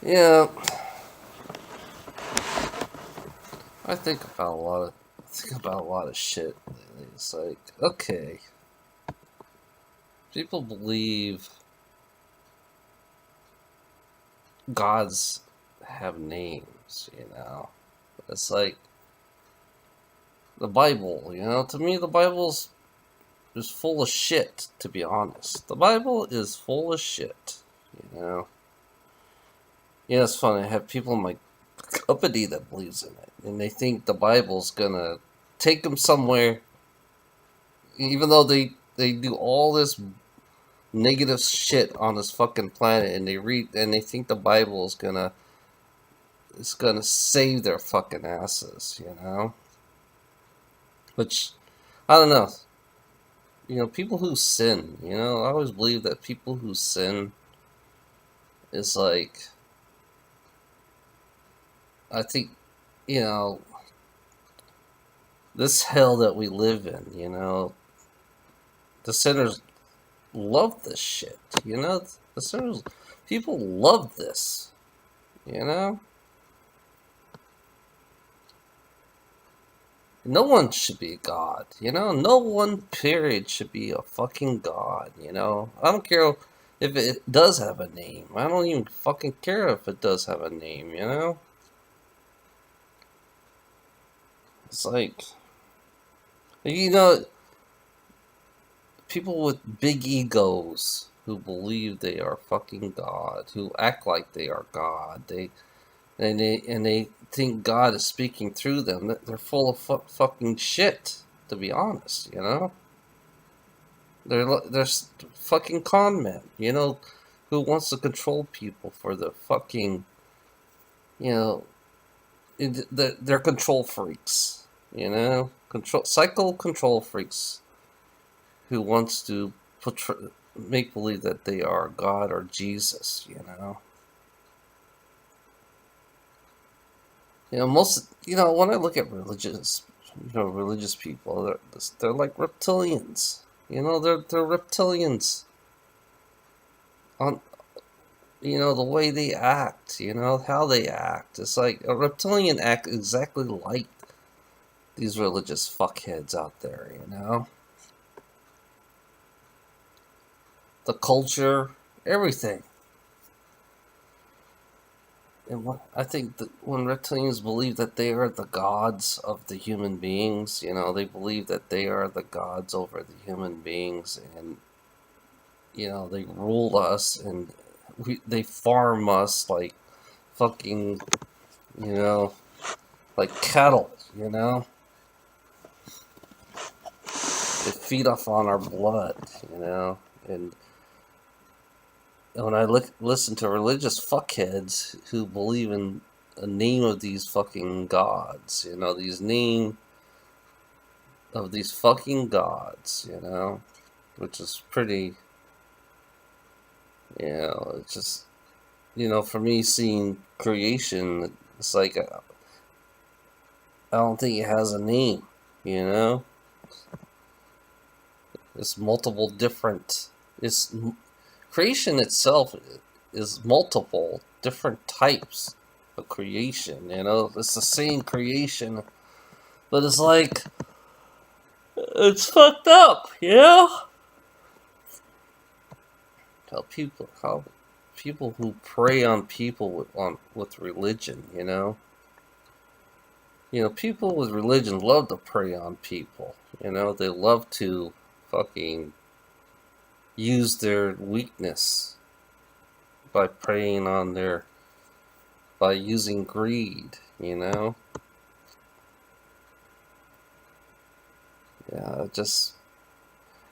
Yeah, I think about a lot of shit lately. It's like, okay, people believe gods have names, you know. It's like the Bible, you know. To me, the Bible's is full of shit. To be honest, the Bible is full of shit. You know. Yeah, it's funny. I have people in my company that believes in it, and they think the Bible's gonna take them somewhere, even though they do all this negative shit on this fucking planet, and they think the Bible is gonna save their fucking asses, you know. Which I don't know. You know, people who sin. You know, I always believe that people who sin is like, I think, you know, this hell that we live in. You know, the sinners love this shit. You know, the sinners, people love this. You know, no one should be a god. You know, no one period should be a fucking god. You know, I don't care if it does have a name. I don't even fucking care if it does have a name. You know, it's like, you know, people with big egos who believe they are fucking God, who act like they are God. They think God is speaking through them. They're full of fucking shit. To be honest, you know, they're fucking con men. You know, who wants to control people for the fucking, you know, they're control freaks. You know, control freaks who wants to portray, make believe that they are God or Jesus. Most. When I look at religious people, they're like reptilians. They're reptilians on the way they act. How they act. It's like a reptilian act exactly like these religious fuckheads out there. The culture, everything. And I think that when reptilians believe that they are the gods of the human beings, they believe that they are the gods over the human beings, and they rule us, and they farm us like fucking, you know, like cattle. They feed off on our blood. And when I listen to religious fuckheads who believe in the name of these fucking gods, these name of these fucking gods, which is pretty, it's just, for me, seeing creation, it's like, I don't think it has a name, you know? It's multiple different, it's, creation itself is multiple different types of creation, It's the same creation, but it's like, it's fucked up, How people who prey on people with religion, people with religion love to prey on people. They love to fucking use their weakness by preying on by using greed. Yeah,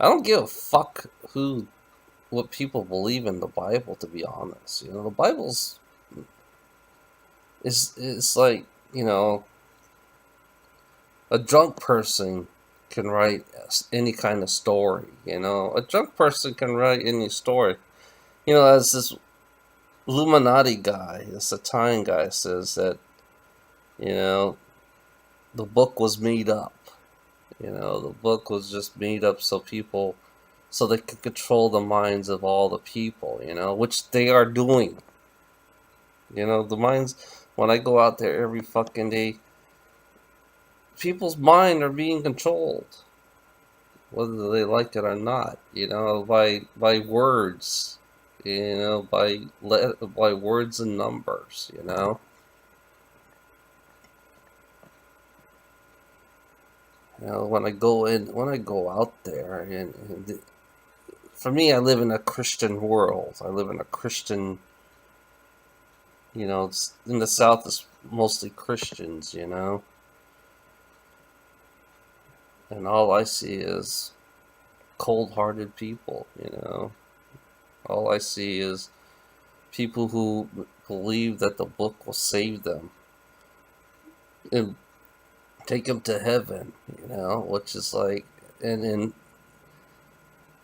I don't give a fuck what people believe in the Bible. To be honest, the Bible's is like, a drunk person can write any kind of story. A drunk person can write any story. As this Illuminati guy, this Italian guy, says that, you know, the book was made up. The book was just made up so they could control the minds of all the people. Which they are doing. You know, the minds, when I go out there every fucking day, people's mind are being controlled, whether they like it or not, you know, by words, you know, by words and numbers, you know. You know, when I go out there, and for me, I live in a Christian world. I live in a Christian, you know, it's, in the South, it's mostly Christians, you know, and all I see is cold-hearted people, you know. All I see is people who believe that the book will save them and take them to heaven, you know, which is like, and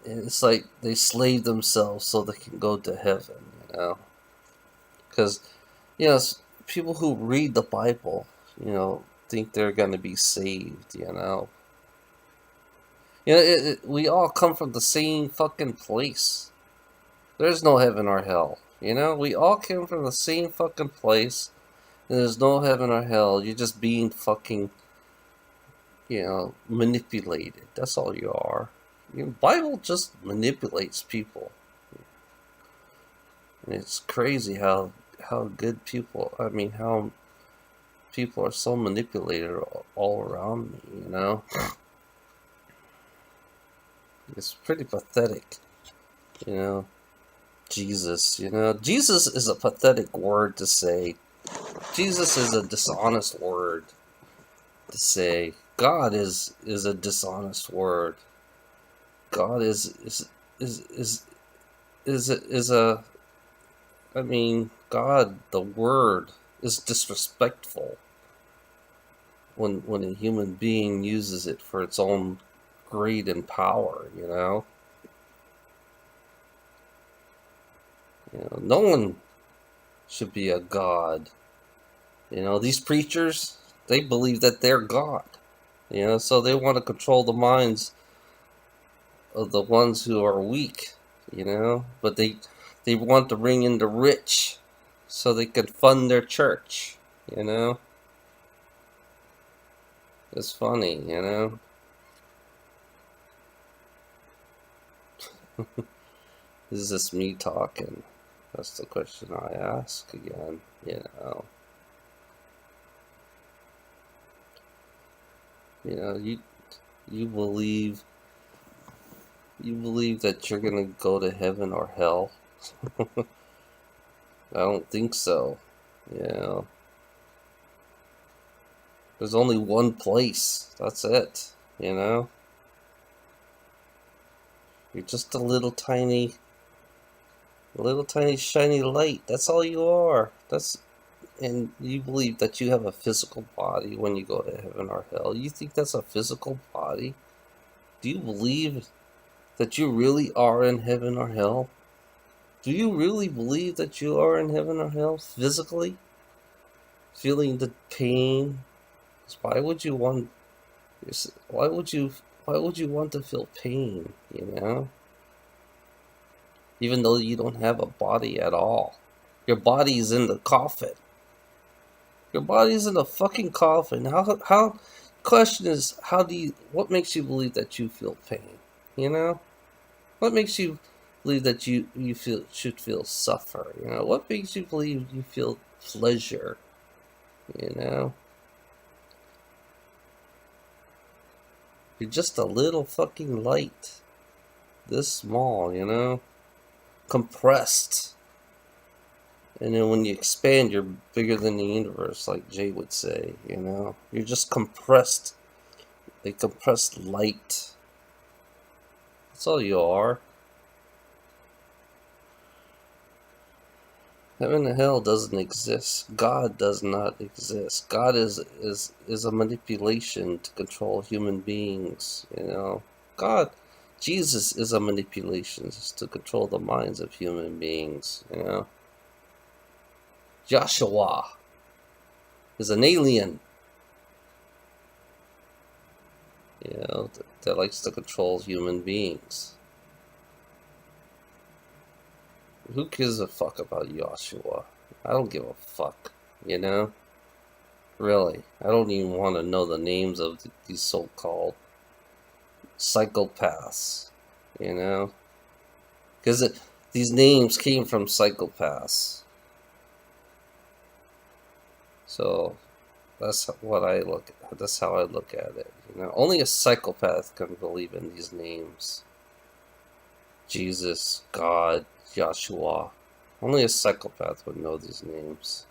it's like they slave themselves so they can go to heaven, you know, because, you know, people who read the Bible, you know, think they're going to be saved, you know. You know, we all come from the same fucking place. There's no heaven or hell, you know. We all came from the same fucking place. And there's no heaven or hell. You're just being fucking, you know, manipulated. That's all you are. You know, Bible just manipulates people. And it's crazy how good people. I mean, how people are so manipulated all around me. You know, it's pretty pathetic. You know, Jesus. You know, Jesus is a pathetic word to say. Jesus is a dishonest word to say. God is a dishonest word. God is a. I mean, God, the word, is disrespectful when a human being uses it for its own greed and power. You know. You know, no one should be a god. You know, these preachers, they believe that they're God. You know, so they want to control the minds of the ones who are weak. You know, but they want to bring in the rich so they can fund their church. You know, it's funny. You know. Is this me talking? That's the question I ask again. You know. You know, you believe that you're gonna go to heaven or hell? I don't think so. You know, there's only one place. That's it. You know, you're just a little tiny shiny light. That's all you are. And you believe that you have a physical body when you go to heaven or hell. You think that's a physical body? Do you believe that you really are in heaven or hell? Do you really believe that you are in heaven or hell physically? Feeling the pain? Why would you want? Why would you? Why would you want to feel pain? You know, even though you don't have a body at all, your body is in the coffin. Your body's in a fucking coffin. How? Question is, how do you? What makes you believe that you feel pain? You know, what makes you believe that you should feel suffer? You know, what makes you believe you feel pleasure? You know, you're just a little fucking light, this small. You know, compressed. And then when you expand, you're bigger than the universe, like Jay would say, you know? You're just compressed. A compressed light. That's all you are. Heaven and hell doesn't exist. God does not exist. God is a manipulation to control human beings, you know? God, Jesus is a manipulation to control the minds of human beings, you know? Joshua is an alien, you know, that likes to control human beings. Who gives a fuck about Joshua? I don't give a fuck, you know? Really. I don't even want to know the names of these so-called psychopaths, you know? Because these names came from psychopaths. So that's what I look at. That's how I look at it. You know, only a psychopath can believe in these names. Jesus, God, Joshua. Only a psychopath would know these names.